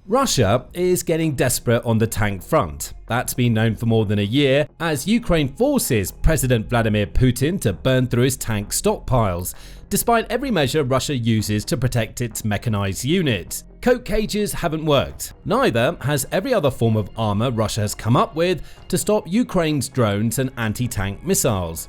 Russia is getting desperate on the tank front. That's been known for more than a year as Ukraine forces President Vladimir Putin to burn through his tank stockpiles, despite every measure Russia uses to protect its mechanized units. Coke cages haven't worked. Neither has every other form of armor Russia has come up with to stop Ukraine's drones and anti-tank missiles.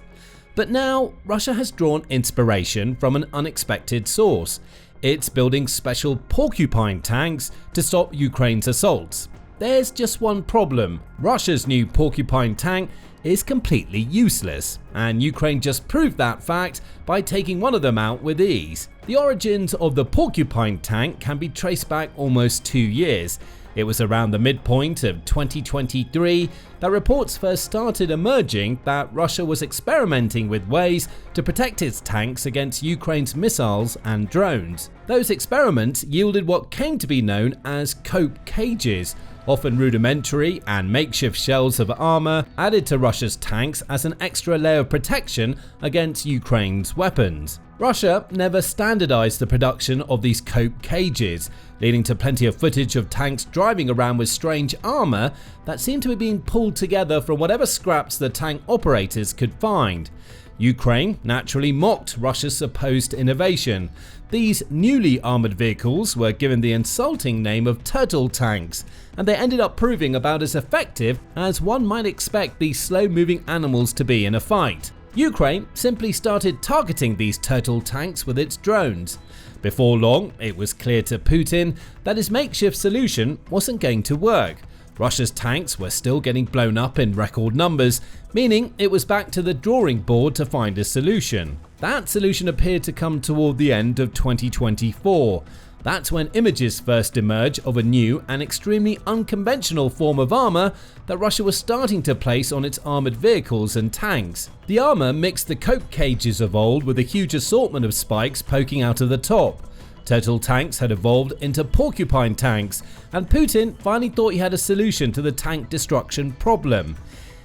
But now, Russia has drawn inspiration from an unexpected source. It's building special Porcupine tanks to stop Ukraine's assaults. There's just one problem. Russia's new Porcupine tank is completely useless, and Ukraine just proved that fact by taking one of them out with ease. The origins of the Porcupine tank can be traced back almost 2 years. It was around the midpoint of 2023 that reports first started emerging that Russia was experimenting with ways to protect its tanks against Ukraine's missiles and drones. Those experiments yielded what came to be known as Coke cages, often rudimentary and makeshift shells of armor added to Russia's tanks as an extra layer of protection against Ukraine's weapons. Russia never standardized the production of these Coke cages, leading to plenty of footage of tanks driving around with strange armor that seemed to be being pulled together from whatever scraps the tank operators could find. Ukraine naturally mocked Russia's supposed innovation. These newly armored vehicles were given the insulting name of turtle tanks, and they ended up proving about as effective as one might expect these slow-moving animals to be in a fight. Ukraine simply started targeting these turtle tanks with its drones. Before long, it was clear to Putin that his makeshift solution wasn't going to work. Russia's tanks were still getting blown up in record numbers, meaning it was back to the drawing board to find a solution. That solution appeared to come toward the end of 2024. That's when images first emerged of a new and extremely unconventional form of armor that Russia was starting to place on its armored vehicles and tanks. The armor mixed the Coke cages of old with a huge assortment of spikes poking out of the top. Turtle tanks had evolved into porcupine tanks, and Putin finally thought he had a solution to the tank destruction problem.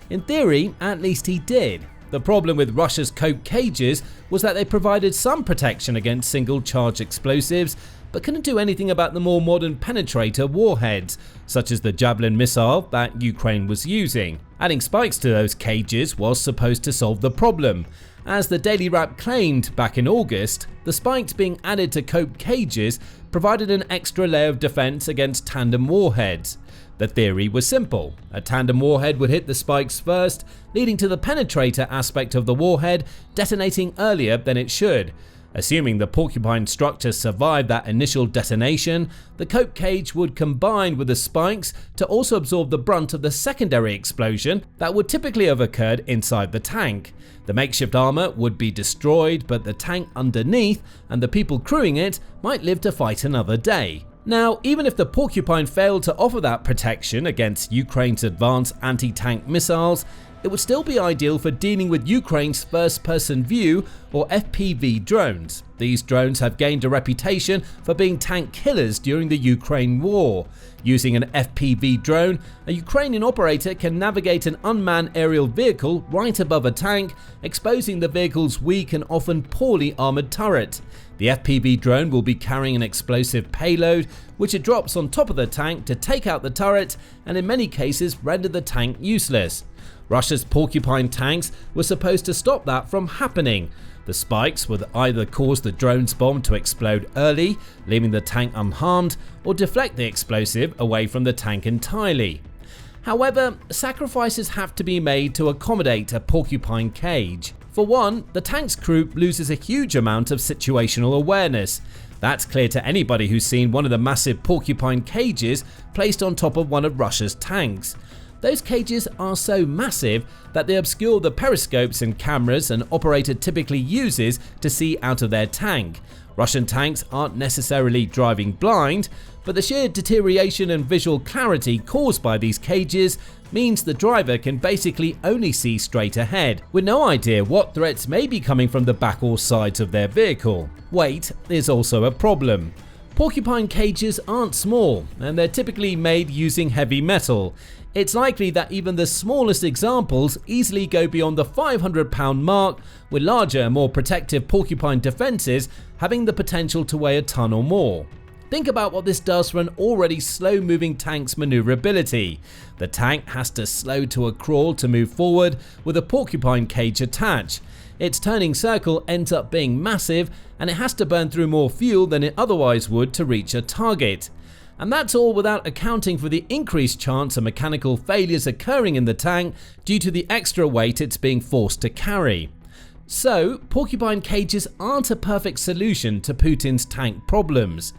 In theory, at least he did. The problem with Russia's Coke cages was that they provided some protection against single-charge explosives, but couldn't do anything about the more modern penetrator warheads, such as the Javelin missile that Ukraine was using. Adding spikes to those cages was supposed to solve the problem. As the Daily Wrap claimed back in August, the spikes being added to Coke cages provided an extra layer of defense against tandem warheads. The theory was simple. A tandem warhead would hit the spikes first, leading to the penetrator aspect of the warhead detonating earlier than it should. Assuming the porcupine structure survived that initial detonation, the Coke cage would combine with the spikes to also absorb the brunt of the secondary explosion that would typically have occurred inside the tank. The makeshift armor would be destroyed, but the tank underneath and the people crewing it might live to fight another day. Now, even if the Porcupine failed to offer that protection against Ukraine's advanced anti-tank missiles, it would still be ideal for dealing with Ukraine's first-person view or FPV drones. These drones have gained a reputation for being tank killers during the Ukraine war. Using an FPV drone, a Ukrainian operator can navigate an unmanned aerial vehicle right above a tank, exposing the vehicle's weak and often poorly armored turret. The FPV drone will be carrying an explosive payload, which it drops on top of the tank to take out the turret and in many cases render the tank useless. Russia's Porcupine tanks were supposed to stop that from happening. The spikes would either cause the drone's bomb to explode early, leaving the tank unharmed, or deflect the explosive away from the tank entirely. However, sacrifices have to be made to accommodate a Porcupine cage. For one, the tank's crew loses a huge amount of situational awareness. That's clear to anybody who's seen one of the massive Porcupine cages placed on top of one of Russia's tanks. Those cages are so massive that they obscure the periscopes and cameras an operator typically uses to see out of their tank. Russian tanks aren't necessarily driving blind, but the sheer deterioration and visual clarity caused by these cages means the driver can basically only see straight ahead, with no idea what threats may be coming from the back or sides of their vehicle. Weight is also a problem. Porcupine cages aren't small, and they're typically made using heavy metal. It's likely that even the smallest examples easily go beyond the 500-pound mark, with larger, more protective Porcupine defenses having the potential to weigh a ton or more. Think about what this does for an already slow-moving tank's maneuverability. The tank has to slow to a crawl to move forward with a porcupine cage attached. Its turning circle ends up being massive, and it has to burn through more fuel than it otherwise would to reach a target. And that's all without accounting for the increased chance of mechanical failures occurring in the tank due to the extra weight it's being forced to carry. So, porcupine cages aren't a perfect solution to Putin's tank problems.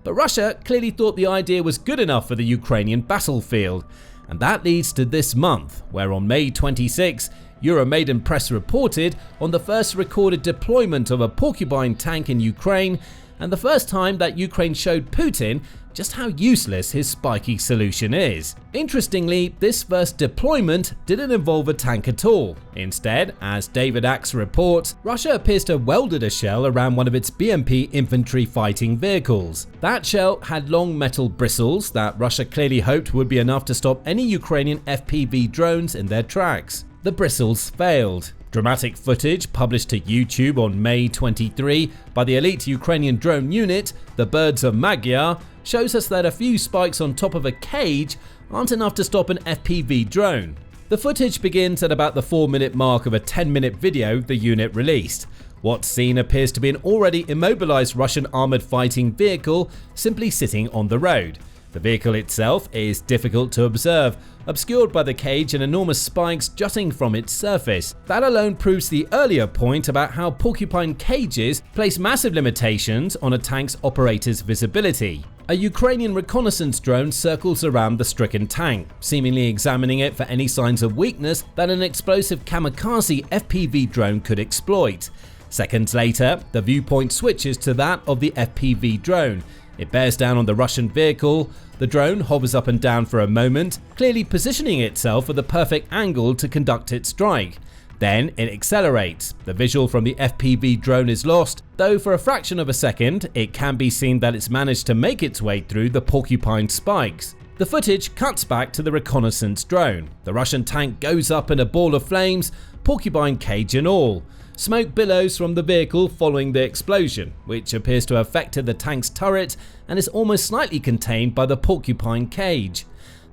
But Russia clearly thought the idea was good enough for the Ukrainian battlefield. And that leads to this month, where on May 26, Euromaidan Press reported on the first recorded deployment of a porcupine tank in Ukraine, and the first time that Ukraine showed Putin just how useless his spiky solution is. Interestingly, this first deployment didn't involve a tank at all. Instead, as David Axe reports, Russia appears to have welded a shell around one of its BMP infantry fighting vehicles. That shell had long metal bristles that Russia clearly hoped would be enough to stop any Ukrainian FPV drones in their tracks. The bristles failed. Dramatic footage published to YouTube on May 23 by the elite Ukrainian drone unit, the Birds of Magyar, shows us that a few spikes on top of a cage aren't enough to stop an FPV drone. The footage begins at about the 4-minute mark of a 10-minute video the unit released. What's seen appears to be an already immobilized Russian armored fighting vehicle simply sitting on the road. The vehicle itself is difficult to observe, obscured by the cage and enormous spikes jutting from its surface. That alone proves the earlier point about how porcupine cages place massive limitations on a tank's operator's visibility. A Ukrainian reconnaissance drone circles around the stricken tank, seemingly examining it for any signs of weakness that an explosive kamikaze FPV drone could exploit. Seconds later, the viewpoint switches to that of the FPV drone. It bears down on the Russian vehicle. The drone hovers up and down for a moment, clearly positioning itself at the perfect angle to conduct its strike. Then it accelerates. The visual from the FPV drone is lost, though for a fraction of a second it can be seen that it's managed to make its way through the porcupine spikes. The footage cuts back to the reconnaissance drone. The Russian tank goes up in a ball of flames, porcupine cage and all. Smoke billows from the vehicle following the explosion, which appears to have affected the tank's turret and is almost slightly contained by the porcupine cage.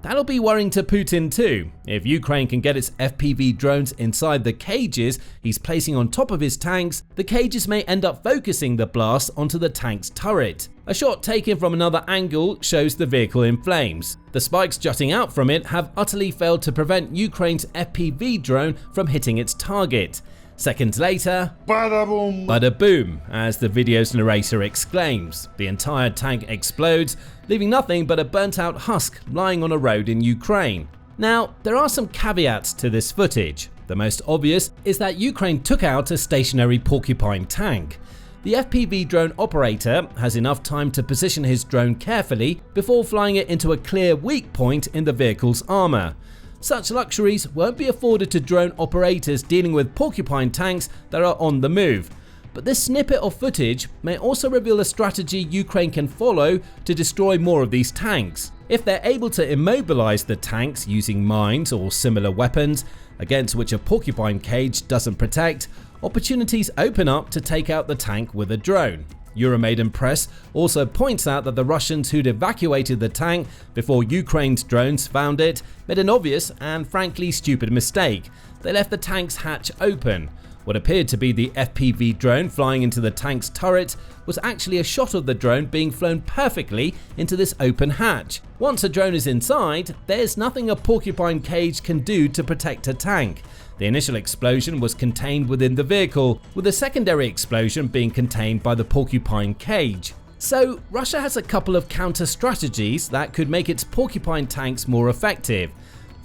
That'll be worrying to Putin too. If Ukraine can get its FPV drones inside the cages he's placing on top of his tanks, the cages may end up focusing the blast onto the tank's turret. A shot taken from another angle shows the vehicle in flames. The spikes jutting out from it have utterly failed to prevent Ukraine's FPV drone from hitting its target. Seconds later, bada boom, bada boom, as the video's narrator exclaims. The entire tank explodes, leaving nothing but a burnt out husk lying on a road in Ukraine. Now, there are some caveats to this footage. The most obvious is that Ukraine took out a stationary porcupine tank. The FPV drone operator has enough time to position his drone carefully before flying it into a clear weak point in the vehicle's armor. Such luxuries won't be afforded to drone operators dealing with porcupine tanks that are on the move. But this snippet of footage may also reveal a strategy Ukraine can follow to destroy more of these tanks. If they're able to immobilize the tanks using mines or similar weapons, against which a porcupine cage doesn't protect, opportunities open up to take out the tank with a drone. Euromaidan Press also points out that the Russians who'd evacuated the tank before Ukraine's drones found it made an obvious and frankly stupid mistake. They left the tank's hatch open. What appeared to be the FPV drone flying into the tank's turret was actually a shot of the drone being flown perfectly into this open hatch. Once a drone is inside, there's nothing a porcupine cage can do to protect a tank. The initial explosion was contained within the vehicle, with a secondary explosion being contained by the porcupine cage. So, Russia has a couple of counter strategies that could make its porcupine tanks more effective.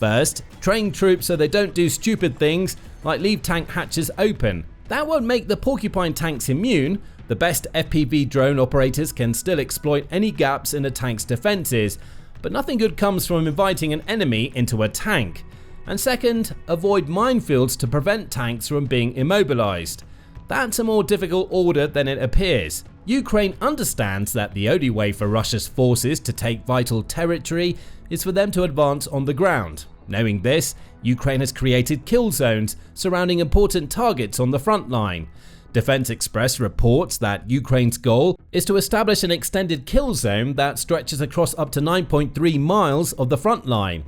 First, train troops so they don't do stupid things like leave tank hatches open. That won't make the porcupine tanks immune. The best FPV drone operators can still exploit any gaps in a tank's defenses, but nothing good comes from inviting an enemy into a tank. And second, avoid minefields to prevent tanks from being immobilized. That's a more difficult order than it appears. Ukraine understands that the only way for Russia's forces to take vital territory is for them to advance on the ground. Knowing this, Ukraine has created kill zones surrounding important targets on the front line. Defense Express reports that Ukraine's goal is to establish an extended kill zone that stretches across up to 9.3 miles of the front line.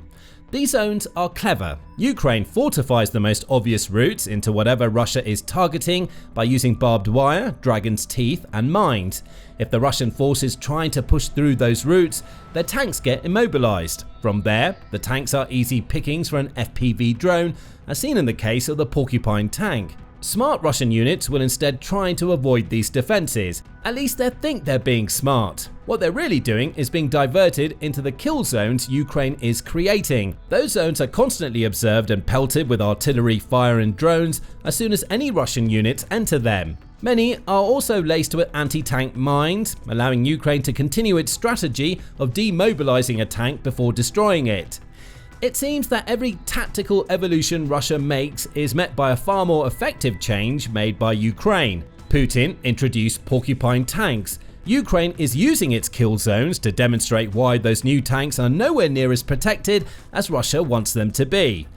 These zones are clever. Ukraine fortifies the most obvious routes into whatever Russia is targeting by using barbed wire, dragon's teeth, and mines. If the Russian forces trying to push through those routes, their tanks get immobilized. From there, the tanks are easy pickings for an FPV drone, as seen in the case of the Porcupine tank. Smart Russian units will instead try to avoid these defenses. At least they think they're being smart. What they're really doing is being diverted into the kill zones Ukraine is creating. Those zones are constantly observed and pelted with artillery fire and drones as soon as any Russian units enter them. Many are also laced with anti-tank mines, allowing Ukraine to continue its strategy of demobilizing a tank before destroying it. It seems that every tactical evolution Russia makes is met by a far more effective change made by Ukraine. Putin introduced Porcupine tanks. Ukraine is using its kill zones to demonstrate why those new tanks are nowhere near as protected as Russia wants them to be.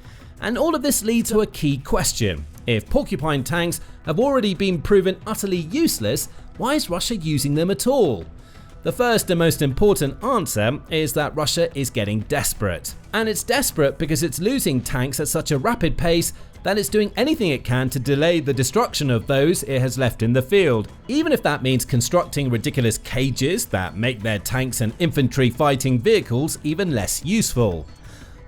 And all of this leads to a key question. If Porcupine tanks have already been proven utterly useless, why is Russia using them at all? The first and most important answer is that Russia is getting desperate. And it's desperate because it's losing tanks at such a rapid pace that it's doing anything it can to delay the destruction of those it has left in the field, even if that means constructing ridiculous cages that make their tanks and infantry fighting vehicles even less useful.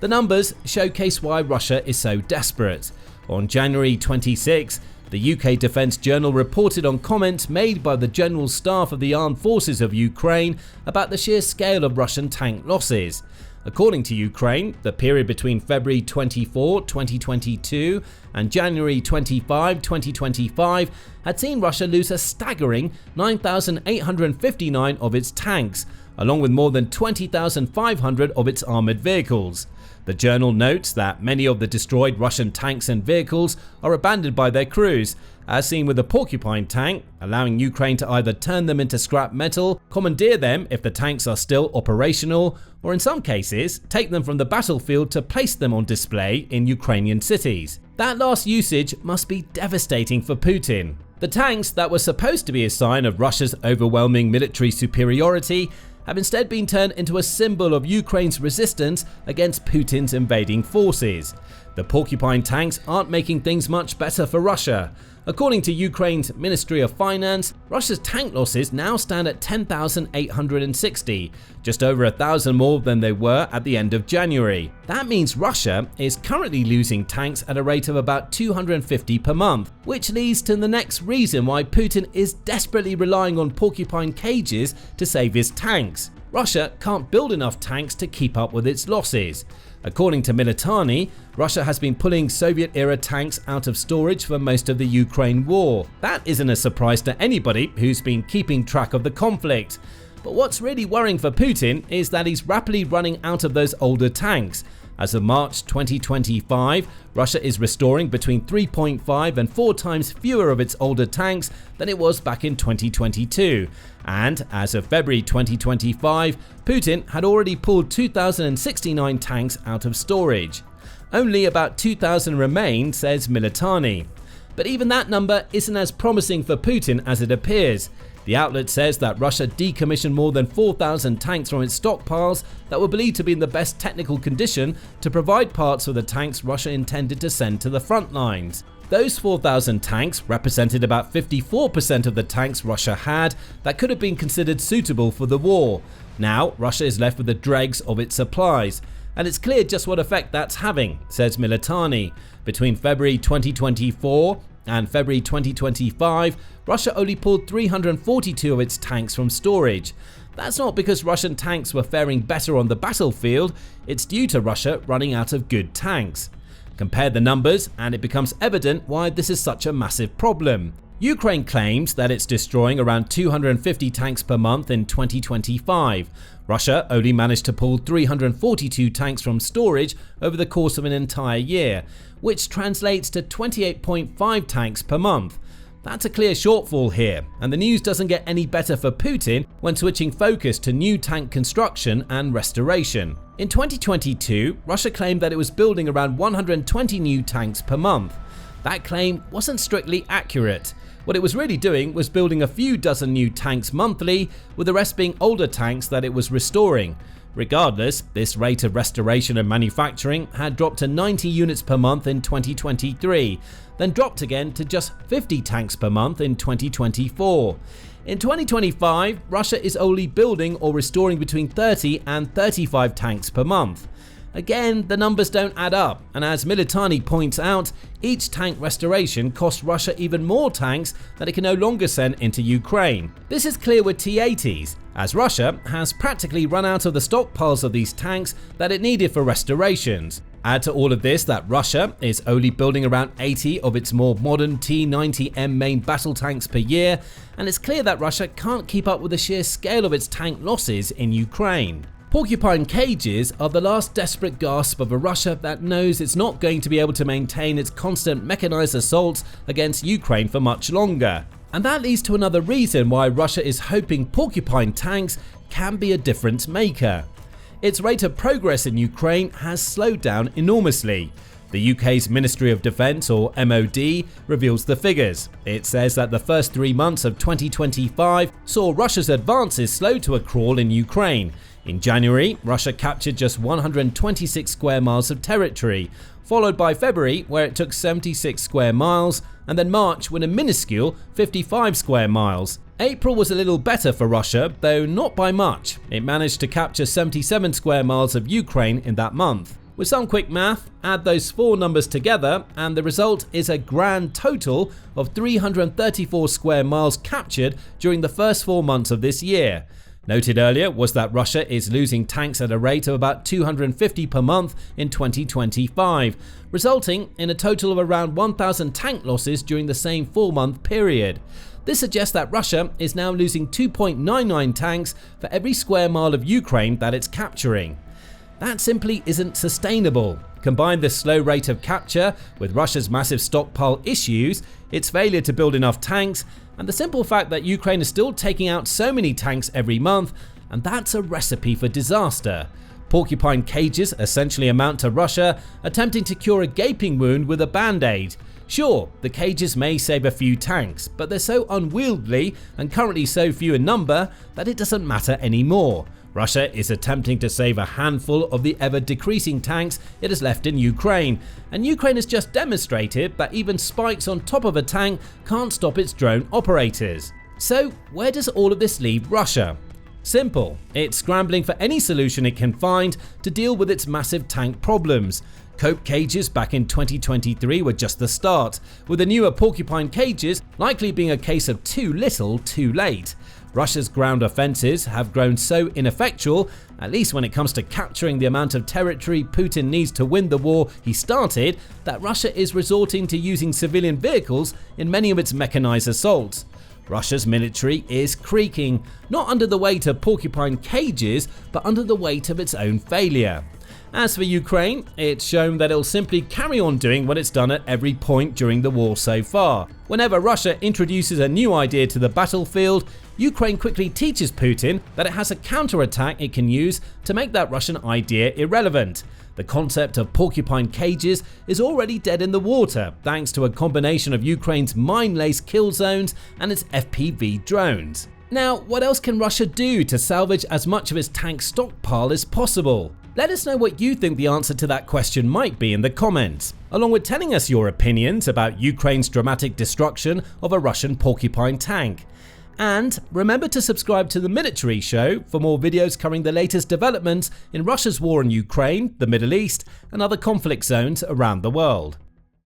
The numbers showcase why Russia is so desperate. On January 26, the UK Defence Journal reported on comments made by the General Staff of the Armed Forces of Ukraine about the sheer scale of Russian tank losses. According to Ukraine, the period between February 24, 2022 and January 25, 2025 had seen Russia lose a staggering 9,859 of its tanks, along with more than 20,500 of its armoured vehicles. The journal notes that many of the destroyed Russian tanks and vehicles are abandoned by their crews, as seen with the Porcupine tank, allowing Ukraine to either turn them into scrap metal, commandeer them if the tanks are still operational, or in some cases, take them from the battlefield to place them on display in Ukrainian cities. That last usage must be devastating for Putin. The tanks that were supposed to be a sign of Russia's overwhelming military superiority have instead been turned into a symbol of Ukraine's resistance against Putin's invading forces. The Porcupine tanks aren't making things much better for Russia. According to Ukraine's Ministry of Finance, Russia's tank losses now stand at 10,860, just over 1,000 more than they were at the end of January. That means Russia is currently losing tanks at a rate of about 250 per month, which leads to the next reason why Putin is desperately relying on Porcupine cages to save his tanks. Russia can't build enough tanks to keep up with its losses. According to Militani, Russia has been pulling Soviet-era tanks out of storage for most of the Ukraine war. That isn't a surprise to anybody who's been keeping track of the conflict. But what's really worrying for Putin is that he's rapidly running out of those older tanks. As of March 2025, Russia is restoring between 3.5 and 4 times fewer of its older tanks than it was back in 2022. And as of February 2025, Putin had already pulled 2,069 tanks out of storage. Only about 2,000 remain, says Militani. But even that number isn't as promising for Putin as it appears. The outlet says that Russia decommissioned more than 4,000 tanks from its stockpiles that were believed to be in the best technical condition to provide parts for the tanks Russia intended to send to the front lines. Those 4,000 tanks represented about 54% of the tanks Russia had that could have been considered suitable for the war. Now, Russia is left with the dregs of its supplies. And it's clear just what effect that's having, says Militani. Between February 2024 and February 2025, Russia only pulled 342 of its tanks from storage. That's not because Russian tanks were faring better on the battlefield, it's due to Russia running out of good tanks. Compare the numbers and it becomes evident why this is such a massive problem. Ukraine claims that it's destroying around 250 tanks per month in 2025. Russia only managed to pull 342 tanks from storage over the course of an entire year, which translates to 28.5 tanks per month. That's a clear shortfall here, and the news doesn't get any better for Putin when switching focus to new tank construction and restoration. In 2022, Russia claimed that it was building around 120 new tanks per month. That claim wasn't strictly accurate. What it was really doing was building a few dozen new tanks monthly, with the rest being older tanks that it was restoring. Regardless, this rate of restoration and manufacturing had dropped to 90 units per month in 2023, then dropped again to just 50 tanks per month in 2024. In 2025, Russia is only building or restoring between 30 and 35 tanks per month. Again, the numbers don't add up, and as Militani points out, each tank restoration costs Russia even more tanks that it can no longer send into Ukraine. This is clear with T-80s, as Russia has practically run out of the stockpiles of these tanks that it needed for restorations. Add to all of this that Russia is only building around 80 of its more modern T-90M main battle tanks per year, and it's clear that Russia can't keep up with the sheer scale of its tank losses in Ukraine. Porcupine cages are the last desperate gasp of a Russia that knows it's not going to be able to maintain its constant mechanized assaults against Ukraine for much longer. And that leads to another reason why Russia is hoping Porcupine tanks can be a difference maker. Its rate of progress in Ukraine has slowed down enormously. The UK's Ministry of Defence, or MOD, reveals the figures. It says that the first 3 months of 2025 saw Russia's advances slow to a crawl in Ukraine. In January, Russia captured just 126 square miles of territory, followed by February, where it took 76 square miles, and then March with a minuscule 55 square miles. April was a little better for Russia, though not by much. It managed to capture 77 square miles of Ukraine in that month. With some quick math, add those four numbers together and the result is a grand total of 334 square miles captured during the first 4 months of this year. Noted earlier was that Russia is losing tanks at a rate of about 250 per month in 2025, resulting in a total of around 1,000 tank losses during the same 4-month period. This suggests that Russia is now losing 2.99 tanks for every square mile of Ukraine that it's capturing. That simply isn't sustainable. Combine this slow rate of capture with Russia's massive stockpile issues, its failure to build enough tanks, and the simple fact that Ukraine is still taking out so many tanks every month, and that's a recipe for disaster. Porcupine cages essentially amount to Russia attempting to cure a gaping wound with a band-aid. Sure, the cages may save a few tanks, but they're so unwieldy and currently so few in number that it doesn't matter anymore. Russia is attempting to save a handful of the ever-decreasing tanks it has left in Ukraine, and Ukraine has just demonstrated that even spikes on top of a tank can't stop its drone operators. So where does all of this leave Russia? Simple, it's scrambling for any solution it can find to deal with its massive tank problems. Cope cages back in 2023 were just the start, with the newer Porcupine cages likely being a case of too little too late. Russia's ground offensives have grown so ineffectual, at least when it comes to capturing the amount of territory Putin needs to win the war he started, that Russia is resorting to using civilian vehicles in many of its mechanized assaults. Russia's military is creaking, not under the weight of Porcupine cages, but under the weight of its own failure. As for Ukraine, it's shown that it'll simply carry on doing what it's done at every point during the war so far. Whenever Russia introduces a new idea to the battlefield, Ukraine quickly teaches Putin that it has a counterattack it can use to make that Russian idea irrelevant. The concept of Porcupine cages is already dead in the water thanks to a combination of Ukraine's mine-laced kill zones and its FPV drones. Now, what else can Russia do to salvage as much of its tank stockpile as possible? Let us know what you think the answer to that question might be in the comments, along with telling us your opinions about Ukraine's dramatic destruction of a Russian Porcupine tank. And remember to subscribe to The Military Show for more videos covering the latest developments in Russia's war in Ukraine, the Middle East, and other conflict zones around the world.